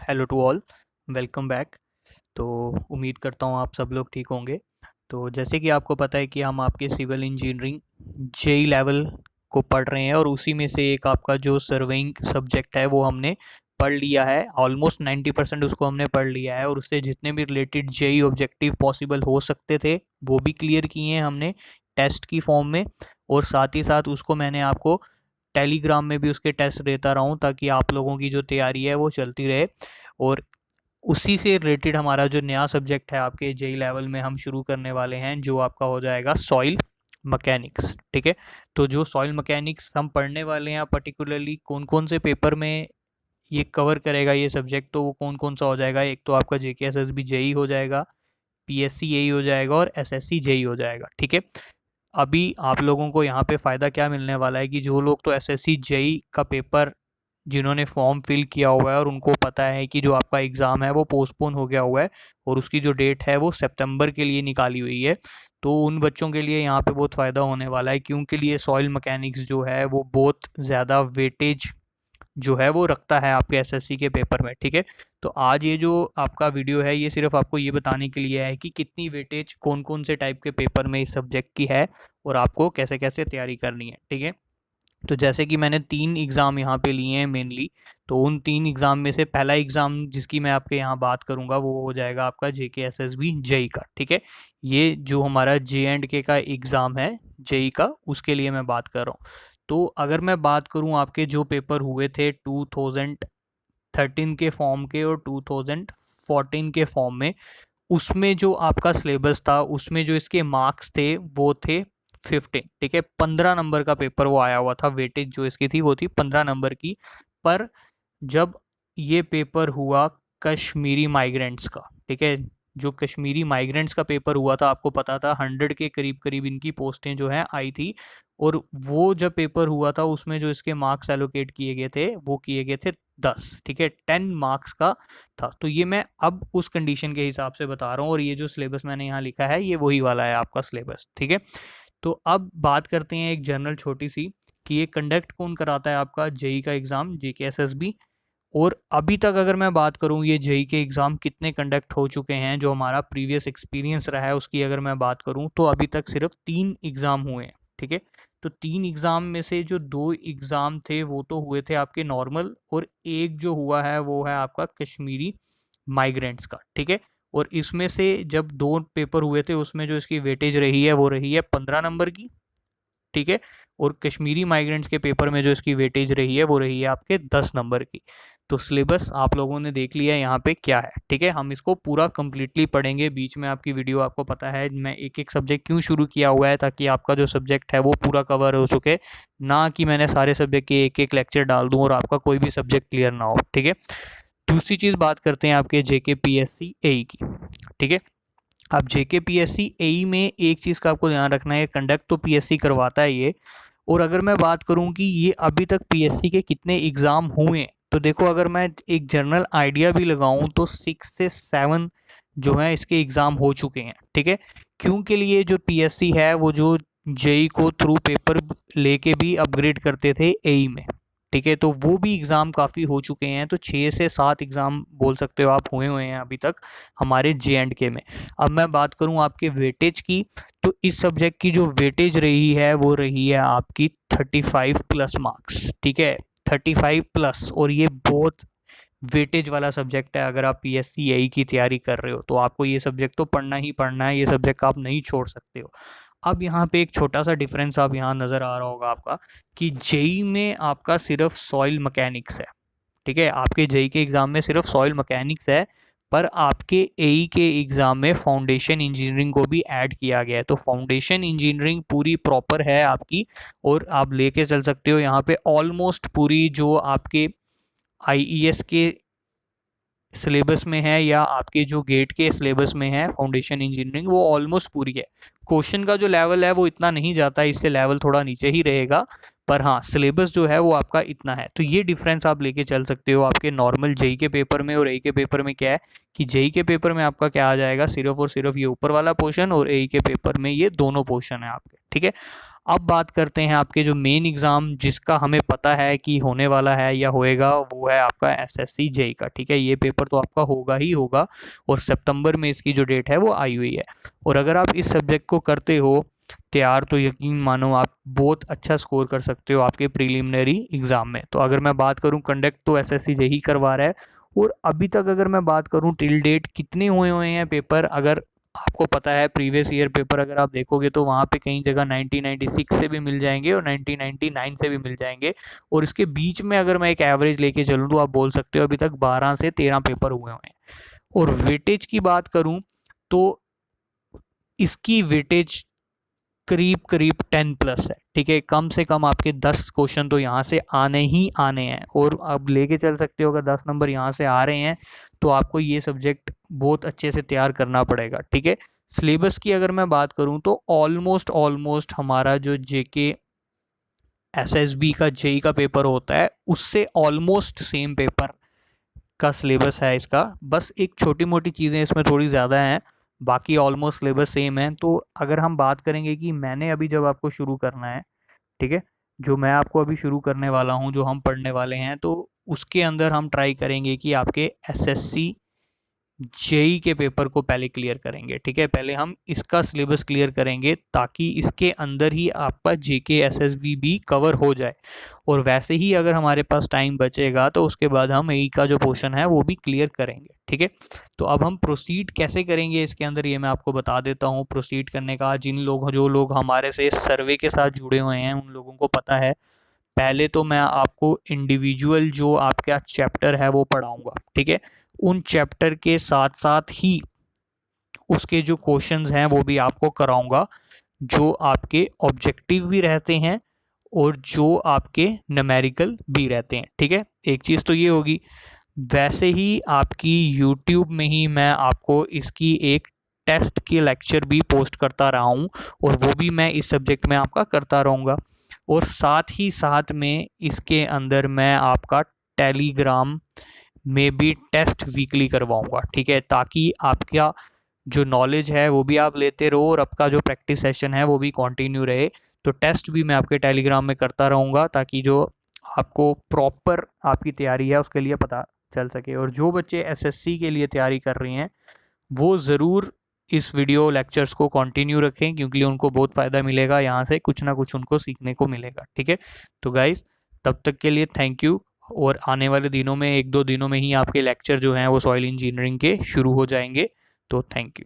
Hello to all, welcome back. तो उम्मीद करता हूँ आप सब लोग ठीक होंगे। तो जैसे कि आपको पता है कि हम आपके सिविल इंजीनियरिंग जेई लेवल को पढ़ रहे हैं और उसी में से एक आपका जो सर्वेइंग सब्जेक्ट है वो हमने पढ़ लिया है। ऑलमोस्ट 90% उसको हमने पढ़ लिया है और उससे जितने भी रिलेटेड जेई ऑब्जेक्टिव पॉसिबल हो सकते थे वो भी क्लियर किए हैं हमने टेस्ट की फॉर्म में। और साथ ही साथ उसको मैंने आपको टेलीग्राम में भी उसके टेस्ट देता रहा हूँ ताकि आप लोगों की जो तैयारी है वो चलती रहे। और उसी से रिलेटेड हमारा जो नया सब्जेक्ट है आपके जेई लेवल में हम शुरू करने वाले हैं, जो आपका हो जाएगा सॉइल मैकेनिक्स। ठीक है, तो जो सॉइल मैकेनिक्स हम पढ़ने वाले हैं पर्टिकुलरली कौन कौन से पेपर में ये कवर करेगा ये सब्जेक्ट, तो वो कौन कौन सा हो जाएगा। एक तो आपका जेकेएसएसबी जेई हो जाएगा, पीएससी जेई हो जाएगा और एसएससी जेई हो जाएगा। ठीक है, अभी आप लोगों को यहाँ पे फ़ायदा क्या मिलने वाला है कि जो लोग तो एसएससी जेई का पेपर जिन्होंने फॉर्म फिल किया हुआ है और उनको पता है कि जो आपका एग्ज़ाम है वो पोस्टपोन हो गया हुआ है और उसकी जो डेट है वो सितंबर के लिए निकाली हुई है, तो उन बच्चों के लिए यहाँ पे बहुत फ़ायदा होने वाला है, क्योंकि लिए सॉइल मैकेनिक्स जो है वो बहुत ज़्यादा वेटेज जो है वो रखता है आपके एसएससी के पेपर में। ठीक है, तो आज ये जो आपका वीडियो है ये सिर्फ आपको ये बताने के लिए है कि कितनी वेटेज कौन कौन से टाइप के पेपर में इस सब्जेक्ट की है और आपको कैसे कैसे तैयारी करनी है। ठीक है, तो जैसे कि मैंने 3 एग्ज़ाम यहाँ पे लिए हैं मेनली, तो उन 3 एग्ज़ाम में से पहला एग्ज़ाम जिसकी मैं आपके यहाँ बात करूँगा वो हो जाएगा आपका जेकेएसएसबी जेई का। ठीक है, ये जो हमारा जे&के का एग्ज़ाम है जेई का, उसके लिए मैं बात कर रहा हूँ। तो अगर मैं बात करूँ आपके जो पेपर हुए थे 2013 के फॉर्म के और 2014 के फॉर्म में, उसमें जो आपका सिलेबस था उसमें जो इसके मार्क्स थे वो थे 15। ठीक है, 15 नंबर का पेपर वो आया हुआ था, वेटेज जो इसकी थी वो थी 15 नंबर की। पर जब ये पेपर हुआ कश्मीरी माइग्रेंट्स का, ठीक है, जो कश्मीरी माइग्रेंट्स का पेपर हुआ था आपको पता था 100 के करीब करीब इनकी पोस्टें जो हैं आई थी, और वो जब पेपर हुआ था उसमें जो इसके मार्क्स एलोकेट किए गए थे वो किए गए थे 10। ठीक है, 10 मार्क्स का था। तो ये मैं अब उस कंडीशन के हिसाब से बता रहा हूँ और ये जो सिलेबस मैंने यहाँ लिखा है ये वही वाला है आपका सिलेबस। ठीक है, तो अब बात करते हैं एक जनरल छोटी सी कि ये कंडक्ट कौन कराता है आपका जेई का एग्ज़ाम, जेकेएसएसबी। और अभी तक अगर मैं बात करूं ये जेई के एग्ज़ाम कितने कंडक्ट हो चुके हैं, जो हमारा प्रीवियस एक्सपीरियंस रहा है उसकी अगर मैं बात करूं तो अभी तक सिर्फ 3 एग्ज़ाम हुए हैं। ठीक है, तो 3 एग्ज़ाम में से जो 2 एग्ज़ाम थे वो तो हुए थे आपके नॉर्मल, और एक जो हुआ है वो है आपका कश्मीरी माइग्रेंट्स का। ठीक है, और इसमें से जब 2 पेपर हुए थे उसमें जो इसकी वेटेज रही है वो रही है 15 नंबर की। ठीक है, और कश्मीरी माइग्रेंट्स के पेपर में जो इसकी वेटेज रही है वो रही है आपके 10 नंबर की। तो सिलेबस आप लोगों ने देख लिया है यहाँ पे क्या है। ठीक है, हम इसको पूरा कंप्लीटली पढ़ेंगे, बीच में आपकी वीडियो आपको पता है मैं एक एक सब्जेक्ट क्यों शुरू किया हुआ है ताकि आपका जो सब्जेक्ट है वो पूरा कवर हो चुके, ना कि मैंने सारे सब्जेक्ट के एक एक लेक्चर डाल दूँ और आपका कोई भी सब्जेक्ट क्लियर ना हो। ठीक है, दूसरी चीज़ बात करते हैं आपके जेकेपीएससी एई की। ठीक है, अब जेकेपीएससी एई में एक चीज़ का आपको ध्यान रखना है, कंडक्ट तो पीएससी करवाता है ये। और अगर मैं बात करूं कि ये अभी तक पीएससी के कितने एग्ज़ाम हुए हैं, तो देखो अगर मैं एक जनरल आइडिया भी लगाऊं तो 6 से 7 जो है इसके एग्ज़ाम हो चुके हैं। ठीक है, क्यों के लिए जो पीएससी है वो जो जेई को थ्रू पेपर लेके भी अपग्रेड करते थे एई में। ठीक है, तो वो भी एग्ज़ाम काफ़ी हो चुके हैं, तो 6 से 7 एग्ज़ाम बोल सकते हो आप हुए हुए हैं अभी तक हमारे जे&के में। अब मैं बात करूं आपके वेटेज की, तो इस सब्जेक्ट की जो वेटेज रही है वो रही है आपकी 35 प्लस मार्क्स। ठीक है, 35 प्लस, और ये बहुत वेटेज वाला सब्जेक्ट है। अगर आप पीएससी एई की तैयारी कर रहे हो तो आपको ये सब्जेक्ट तो पढ़ना ही पढ़ना है, ये सब्जेक्ट आप नहीं छोड़ सकते हो। अब यहाँ पे एक छोटा सा डिफरेंस आप यहाँ नज़र आ रहा होगा आपका कि जेई में आपका सिर्फ सॉइल मैकेनिक्स है। ठीक है, आपके जेई के एग्ज़ाम में सिर्फ सॉइल मैकेनिक्स है, पर आपके एई के एग्ज़ाम में फाउंडेशन इंजीनियरिंग को भी ऐड किया गया है। तो फाउंडेशन इंजीनियरिंग पूरी प्रॉपर है आपकी, और आप लेके चल सकते हो यहाँ पे ऑलमोस्ट पूरी जो आपके आईईएस के सिलेबस में है या आपके जो गेट के सिलेबस में है फाउंडेशन इंजीनियरिंग, वो ऑलमोस्ट पूरी है। क्वेश्चन का जो लेवल है वो इतना नहीं जाता, इससे लेवल थोड़ा नीचे ही रहेगा, पर हाँ सिलेबस जो है वो आपका इतना है। तो ये डिफरेंस आप लेके चल सकते हो आपके नॉर्मल जेई के पेपर में और एई के पेपर में। क्या है कि जेई के पेपर में आपका क्या आ जाएगा, सिर्फ और सिर्फ ये ऊपर वाला पोर्शन, और एई के पेपर में ये दोनों पोर्शन है आपके। ठीक है, अब बात करते हैं आपके जो मेन एग्ज़ाम जिसका हमें पता है कि होने वाला है या होएगा, वो है आपका एसएससी जेई का। ठीक है, ये पेपर तो आपका होगा ही होगा और सितंबर में इसकी जो डेट है वो आई हुई है। और अगर आप इस सब्जेक्ट को करते हो तैयार, तो यकीन मानो आप बहुत अच्छा स्कोर कर सकते हो आपके प्रीलिमिनरी एग्ज़ाम में। तो अगर मैं बात करूं, कंडक्ट तो एसएससी जेई करवा रहा है, और अभी तक अगर मैं बात करूं टिल डेट कितने हुए हैं पेपर, अगर आपको पता है प्रीवियस ईयर पेपर अगर आप देखोगे तो वहाँ पे कई जगह 1996 से भी मिल जाएंगे और 1999 से भी मिल जाएंगे, और इसके बीच में अगर मैं एक एवरेज लेके चलूँ तो आप बोल सकते हो अभी तक 12 से 13 पेपर हुए हैं। और वेटेज की बात करूँ तो इसकी वेटेज करीब करीब 10+ है। ठीक है, कम से कम आपके 10 क्वेश्चन तो यहाँ से आने ही आने हैं, और अब लेके चल सकते हो अगर 10 नंबर यहाँ से आ रहे हैं तो आपको ये सब्जेक्ट बहुत अच्छे से तैयार करना पड़ेगा। ठीक है, सिलेबस की अगर मैं बात करूँ तो ऑलमोस्ट हमारा जो जेके एसएसबी का जेई का पेपर होता है उससे ऑलमोस्ट सेम पेपर का सिलेबस है इसका, बस एक छोटी मोटी चीज़ें इसमें थोड़ी ज़्यादा हैं, बाकी ऑलमोस्ट सिलेबस सेम है। तो अगर हम बात करेंगे कि मैंने अभी जब आपको शुरू करना है, ठीक है, जो मैं आपको अभी शुरू करने वाला हूँ, जो हम पढ़ने वाले हैं, तो उसके अंदर हम ट्राई करेंगे कि आपके एसएससी जेई के पेपर को पहले क्लियर करेंगे। ठीक है, पहले हम इसका सिलेबस क्लियर करेंगे ताकि इसके अंदर ही आपका जेके एसएसबी भी कवर हो जाए, और वैसे ही अगर हमारे पास टाइम बचेगा तो उसके बाद हम एई का जो पोर्शन है वो भी क्लियर करेंगे। ठीक है, तो अब हम प्रोसीड कैसे करेंगे इसके अंदर ये मैं आपको बता देता हूँ। प्रोसीड करने का जो लोग हमारे से सर्वे के साथ जुड़े हुए हैं उन लोगों को पता है, पहले तो मैं आपको इंडिविजुअल जो आपका चैप्टर है वो पढ़ाऊंगा। ठीक है, उन चैप्टर के साथ साथ ही उसके जो क्वेश्चंस हैं वो भी आपको कराऊंगा, जो आपके ऑब्जेक्टिव भी रहते हैं और जो आपके न्यूमेरिकल भी रहते हैं। ठीक है, एक चीज़ तो ये होगी। वैसे ही आपकी यूट्यूब में ही मैं आपको इसकी एक टेस्ट के लेक्चर भी पोस्ट करता रहा हूँ, और वो भी मैं इस सब्जेक्ट में आपका करता रहूँगा। और साथ ही साथ में इसके अंदर मैं आपका टेलीग्राम में भी टेस्ट वीकली करवाऊँगा। ठीक है, ताकि आपका जो नॉलेज है वो भी आप लेते रहो और आपका जो प्रैक्टिस सेशन है वो भी कंटिन्यू रहे। तो टेस्ट भी मैं आपके टेलीग्राम में करता रहूँगा ताकि जो आपको प्रॉपर आपकी तैयारी है उसके लिए पता चल सके। और जो बच्चे एसएससी के लिए तैयारी कर रही हैं वो ज़रूर इस वीडियो लेक्चर्स को कंटिन्यू रखें, क्योंकि उनको बहुत फ़ायदा मिलेगा, यहाँ से कुछ ना कुछ उनको सीखने को मिलेगा। ठीक है, तो गाइस तब तक के लिए थैंक यू, और आने वाले दिनों में 1-2 दिनों में ही आपके लेक्चर जो हैं वो सॉइल इंजीनियरिंग के शुरू हो जाएंगे। तो थैंक यू।